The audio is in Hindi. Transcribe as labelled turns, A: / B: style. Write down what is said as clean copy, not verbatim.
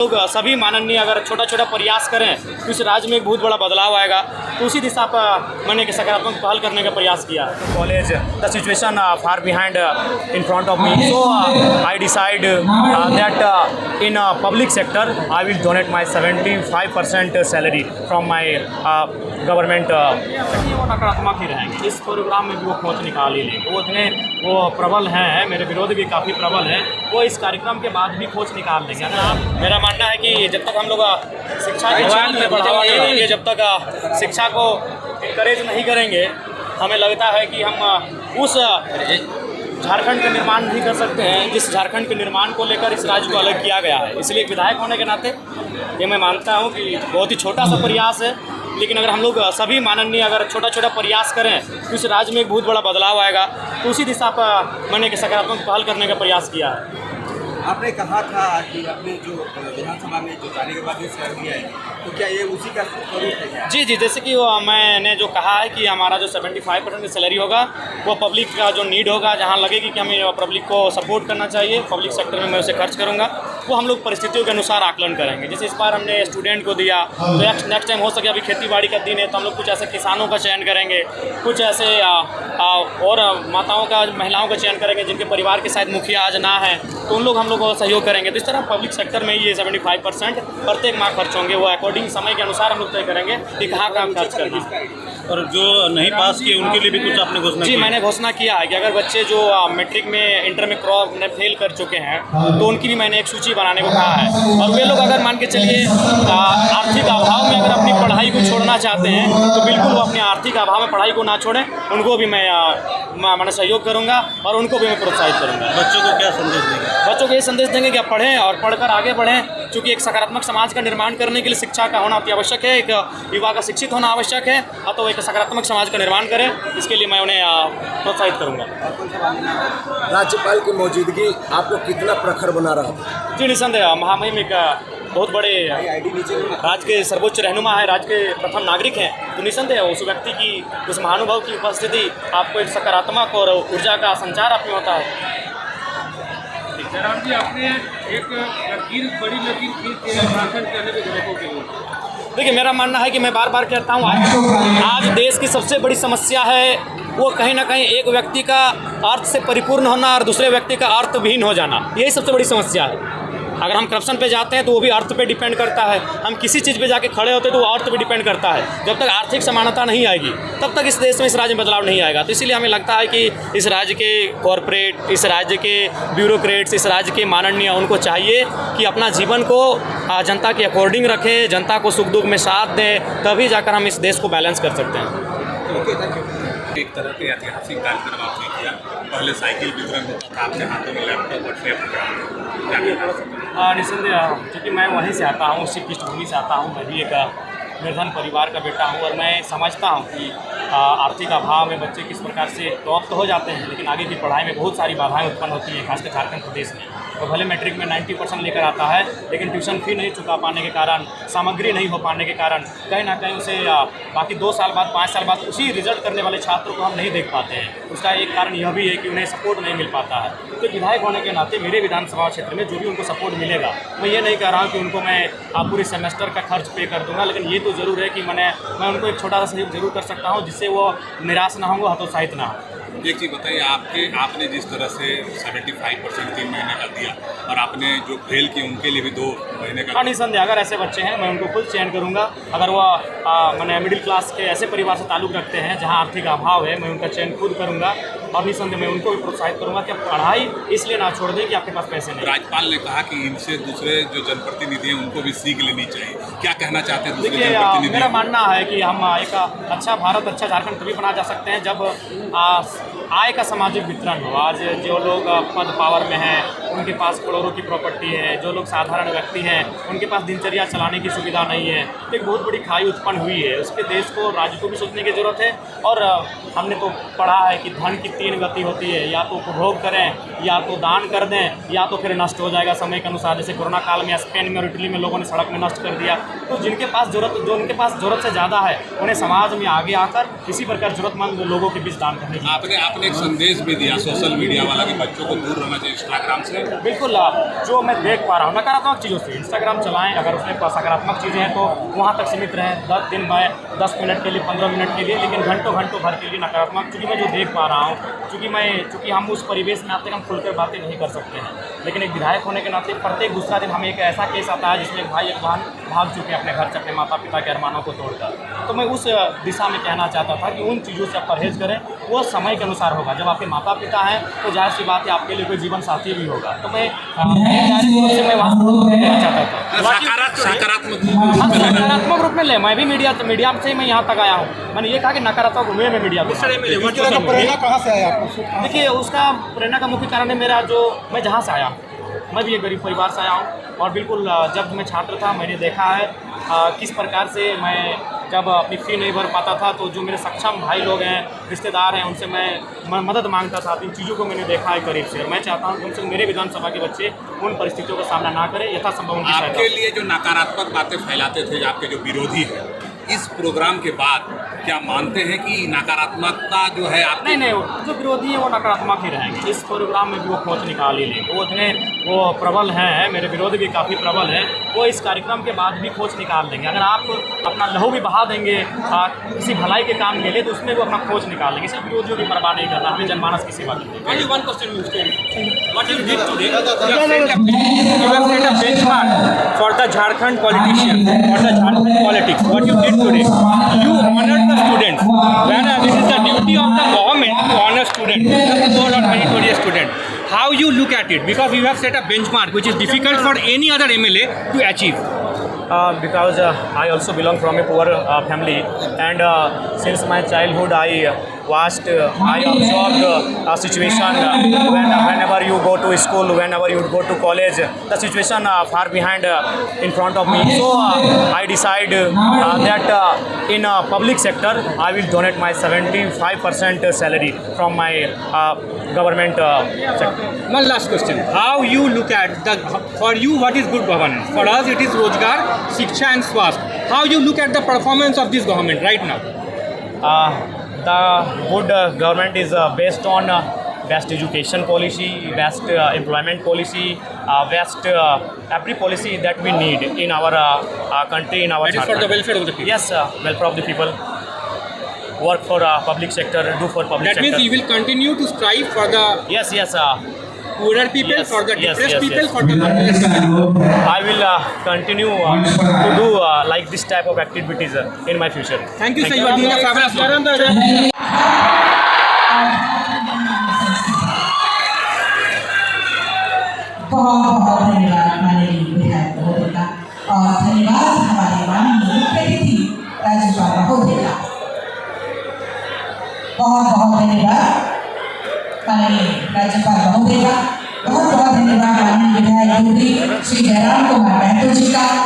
A: लोग सभी माननीय अगर छोटा छोटा प्रयास करें तो इस राज्य में एक बहुत बड़ा बदलाव आएगा। तो उसी दिशा पर मैंने एक सकारात्मक पहल करने का प्रयास किया। College the situation far behind in front of me, so I decide that in public sector I will donate my 75% salary from my government. वो नकारात्मक ही रहेंगे, इस प्रोग्राम में भी वो खोज निकाल ही लेंगे। वो इतने प्रबल हैं, मेरे विरोध भी काफ़ी प्रबल हैं, वो इस कार्यक्रम के बाद भी खोज निकाल लेंगे। मेरा मानना है कि जब तक हम लोग शिक्षा के क्षेत्र में बढ़ावा नहीं देंगे, जब तक शिक्षा को इनकरेज नहीं करेंगे, हमें लगता है कि हम उस झारखंड का निर्माण नहीं कर सकते हैं जिस झारखंड के निर्माण को लेकर इस राज्य को अलग किया गया है। इसलिए एक विधायक होने के नाते ये मैं मानता हूँ कि बहुत ही छोटा सा प्रयास है, लेकिन अगर हम लोग सभी माननीय अगर छोटा छोटा प्रयास करें तो इस राज्य में एक बहुत बड़ा बदलाव आएगा। तो उसी दिशा पर मैंने एक सकारात्मक पहल करने का प्रयास किया है।
B: आपने कहा था कि अपने जो विधानसभा में जो जाने के बाद ये सैलरी आएगी, तो क्या ये उसी का स्वरूप है क्या?
A: जी, जैसे कि मैंने जो कहा है कि हमारा जो 75% की सैलरी होगा वो पब्लिक का जो नीड होगा, जहाँ लगेगी कि हमें पब्लिक को सपोर्ट करना चाहिए, पब्लिक सेक्टर में मैं उसे खर्च करूँगा, वो हम लोग परिस्थितियों के अनुसार आकलन करेंगे। जैसे इस बार हमने स्टूडेंट को दिया, तो नेक्स्ट टाइम हो सके, अभी खेती बाड़ी का दिन है तो हम लोग कुछ ऐसे किसानों का चयन करेंगे, कुछ ऐसे और माताओं का, महिलाओं का चयन करेंगे जिनके परिवार के शायद मुखिया आज ना है, तो उन लोग हम लोग सहयोग करेंगे। तो इस तरह पब्लिक सेक्टर में ये 75% प्रत्येक माह खर्च होंगे, वो अकॉर्डिंग समय के अनुसार हम लोग तय करेंगे कि कहाँ खर्च करना है।
C: और जो नहीं पास किए उनके लिए भी कुछ आपने घोषणा की?
A: जी, मैंने घोषणा किया है कि अगर बच्चे जो मैट्रिक में, इंटर में फेल कर चुके हैं तो उनकी भी मैंने एक सूची बनाने को कहा है। और वे लोग अगर मान के चलिए आर्थिक अभाव में अगर अपनी पढ़ाई को छोड़ना चाहते हैं तो बिल्कुल वो अपने आर्थिक अभाव में पढ़ाई को ना छोड़ें, उनको भी मैं सहयोग करूँगा और उनको भी मैं प्रोत्साहित करूँगा।
C: बच्चों को क्या संदेश देंगे?
A: बच्चों को ये संदेश देंगे कि आप पढ़ें और पढ़कर आगे बढ़ें, क्योंकि एक सकारात्मक समाज का निर्माण करने के लिए शिक्षा का होना अति आवश्यक है, एक युवा का शिक्षित होना आवश्यक है, तो एक सकारात्मक समाज का निर्माण करें, इसके लिए मैं उन्हें प्रोत्साहित करूँगा।
D: राज्यपाल की मौजूदगी आपको कितना प्रखर बना रहा था?
A: जी, निसंदेह महामहिम एक बहुत बड़े राज्य के सर्वोच्च रहनुमा है, राज्य के प्रथम नागरिक हैं, तो निसंदेह उस व्यक्ति की, उस महानुभाव की उपस्थिति आपको एक सकारात्मक और ऊर्जा का संचार आप में होता है।
E: जयराम जी, आपने एक बड़ी लकीर खींच के भाषण करने के गलतों के लिए,
A: देखिए, मेरा मानना है कि मैं बार बार कहता हूँ, आज देश की सबसे बड़ी समस्या है वो कहीं ना कहीं एक व्यक्ति का अर्थ से परिपूर्ण होना और दूसरे व्यक्ति का अर्थविहीन हो जाना, यही सबसे बड़ी समस्या है। अगर हम करप्शन पे जाते हैं तो वो भी अर्थ पे डिपेंड करता है, हम किसी चीज़ पे जाके खड़े होते हैं तो वो अर्थ पे डिपेंड करता है। जब तक आर्थिक समानता नहीं आएगी तब तक इस देश में, इस राज्य में बदलाव नहीं आएगा। तो इसीलिए हमें लगता है कि इस राज्य के कॉरपोरेट, इस राज्य के ब्यूरोक्रेट्स, इस राज्य के माननीय, उनको चाहिए कि अपना जीवन को जनता के अकॉर्डिंग रखें, जनता को सुख दुख में साथ दें, तभी जाकर हम इस देश को बैलेंस कर सकते हैं।
C: एक तरह के ऐतिहासिक कार्यक्रम आपने किया, पहले साइकिल वितरण होता था, आपके हाथों में लैपटॉप और टेप।
A: निसंदेह, क्योंकि मैं वहीं से आता हूँ, उसी पृष्ठभूमि से आता हूँ, मैं भी एक निर्धन परिवार का बेटा हूँ और मैं समझता हूँ कि आर्थिक अभाव में बच्चे किस प्रकार से टॉप तो हो जाते हैं, लेकिन आगे की पढ़ाई में बहुत सारी बाधाएं उत्पन्न होती हैं, खासकर झारखंड प्रदेश में। तो भले मैट्रिक में 90% लेकर आता है, लेकिन ट्यूशन फी नहीं चुका पाने के कारण, सामग्री नहीं हो पाने के कारण कहीं ना कहीं उसे बाकी 2 साल बाद, 5 साल बाद उसी रिजल्ट करने वाले छात्रों को हम नहीं देख पाते हैं। उसका एक कारण यह भी है कि उन्हें सपोर्ट नहीं मिल पाता है। तो विधायक होने के नाते मेरे विधानसभा क्षेत्र में जो भी उनको सपोर्ट मिलेगा, मैं ये नहीं कह रहा हूँ कि उनको मैं पूरे सेमेस्टर का खर्च पे कर दूँगा, लेकिन ये तो ज़रूर है कि मैं उनको एक छोटा सा सहयोग जरूर कर सकता हूँ, जिससे वो निराश ना होंगे, हतोत्साहित ना हो।
C: एक चीज़ बताइए, आपने जिस तरह से 75% 3 महीने का दिया और आपने जो फेल किए उनके लिए भी 2 महीने का।
A: निसंदेह, अगर ऐसे बच्चे हैं मैं उनको खुद चयन करूंगा। अगर वो मैंने मिडिल क्लास के ऐसे परिवार से ताल्लुक़ रखते हैं जहां आर्थिक अभाव है, मैं उनका चयन खुद करूंगा और निसंदेह मैं उनको भी प्रोत्साहित करूंगा कि आप पढ़ाई इसलिए ना छोड़ दें कि आपके पास पैसे नहीं।
C: राज्यपाल ने कहा कि इनसे दूसरे जो जनप्रतिनिधि हैं उनको भी सीख लेनी चाहिए, क्या कहना चाहते हैं दूसरे जनप्रतिनिधि?
A: मेरा मानना है कि हम एक अच्छा भारत, अच्छा झारखंड तभी बना जा सकते हैं जब आय का सामाजिक वितरण हो। आज जो लोग पद पावर में हैं, उनके पास करोड़ों की प्रॉपर्टी है, जो लोग साधारण व्यक्ति हैं उनके पास दिनचर्या चलाने की सुविधा नहीं है, तो एक बहुत बड़ी खाई उत्पन्न हुई है। उसके देश को, राज्य को भी सोचने की ज़रूरत है। और हमने तो पढ़ा है कि धन की 3 गति होती है, या तो उपभोग करें, या तो दान कर दें, या तो फिर नष्ट हो जाएगा समय के अनुसार। जैसे कोरोना काल में स्पेन में और इटली में लोगों ने सड़क में नष्ट कर दिया। तो जिनके पास उनके पास ज़रूरत से ज़्यादा है, उन्हें समाज में आगे आकर इसी प्रकार ज़रूरतमंद लोगों के बीच दान करने की।
C: आपने एक संदेश भी दिया सोशल मीडिया वाला कि बच्चों को दूर रहना चाहिए इंस्टाग्राम से,
A: बिल्कुल जो मैं देख पा रहा हूँ नकारात्मक चीज़ों से इंस्टाग्राम चलाएं, अगर उसमें सकारात्मक चीज़ें हैं तो वहाँ तक सीमित रहें, 10 मिनट के लिए 15 मिनट के लिए, लेकिन घंटों भर के लिए नकारात्मक, चूँकि मैं जो देख पा रहा हूँ, चूँकि हम उस परिवेश में आते हैं, हम खुलकर बातें नहीं कर सकते हैं, लेकिन एक विधायक होने के नाते प्रत्येक दूसरा दिन हमें एक ऐसा केस आता है जिसमें एक भाई एक बहन भाग चुके हैं अपने घर से, अपने माता पिता के अरमानों को तोड़कर। तो मैं उस दिशा में कहना चाहता था कि उन चीज़ों से आप परहेज़ करें, वो समय के अनुसार होगा। जब आपके माता पिता हैं तो जाहिर सी बात है आपके लिए कोई जीवन साथी भी होगा। तो मैं वहाँ कहना चाहता था सकारात्मक रूप में ले, मैं भी मीडिया से मैं यहाँ तक आया हूँ। मैंने ये कहा कि नकारात्मक वे में मीडिया
B: प्रेरणा कहाँ से आया आपको?
A: देखिए, उसका प्रेरणा का मुख्य कारण है मेरा जो मैं जहाँ से आया हूँ, मैं भी एक गरीब परिवार से आया हूँ, और बिल्कुल जब मैं छात्र था मैंने देखा है किस प्रकार से मैं जब अपनी फ़ी नहीं भर पाता था तो जो मेरे सक्षम भाई लोग हैं, रिश्तेदार हैं, उनसे मैं मदद मांगता था। इन चीज़ों को मैंने देखा है करीब से, और मैं चाहता हूँ कि मेरे विधानसभा के बच्चे उन परिस्थितियों का सामना ना करें, यथासंभव उनकी सहायता।
C: आपके लिए जो नकारात्मक बातें फैलाते थे आपके जो विरोधी हैं, इस प्रोग्राम के बाद क्या मानते हैं कि नकारात्मकता जो है आप
A: नहीं, जो विरोधी हैं वो नकारात्मक ही रहेंगे। इस प्रोग्राम में भी वो खोज निकाल ही लेंगे, वो प्रबल हैं, मेरे विरोधी भी काफ़ी प्रबल हैं, वो इस कार्यक्रम के बाद भी खोज निकाल लेंगे। अगर आप अपना लहू भी बहा देंगे किसी भलाई के काम के लिए तो उसमें वो अपना खोज निकाल लेंगे। सिर्फ विरोधियों की परवाह नहीं करना, हमें जनमानस की सेवा करनी है। Only one question you said. What you did today? You have set a benchmark for the Jharkhand politicians, for the Jharkhand politics. What you did today, you honored the students. When this is the duty of the government to honor students, the poor or meritorious student. How you look at it? Because you have set a benchmark which is difficult for any other MLA to achieve. Because I also belong from a poor family, and since my childhood I observed a situation whenever you go to school, whenever you go to college, the situation far behind in front of me. So I decide that in public sector I will donate my 75% salary from my government sector. One last question. How you look at for you what is good governance? For us it is Rozgar, Shiksha and Swasth. How you look at the performance of this government right now? The good government is based on best education policy, best employment policy, best every policy that we need in our country, in our
E: That is for the welfare of the people.
A: Yes, welfare of the people. Work for public sector, do for public
E: That
A: sector.
E: means you will continue to strive for the
A: Yes.
E: poorer people,
A: Yes,
E: for the
A: yes,
E: depressed
A: yes,
E: people,
A: yes.
E: for the marginalized people.
A: I will continue to do like this type of activities in my future.
E: Thank you, sir. You are doing a fabulous job.
F: बहुत धन्यवाद माननीय विधायक महोदय का, और धन्यवाद हमारे माननीय मुख्य अतिथि राज्यपाल महोदय का। बहुत धन्यवाद माननीय राज्यपाल महोदय का। बहुत धन्यवाद माननीय विधायक श्री जयराम कुमार महतो जी का।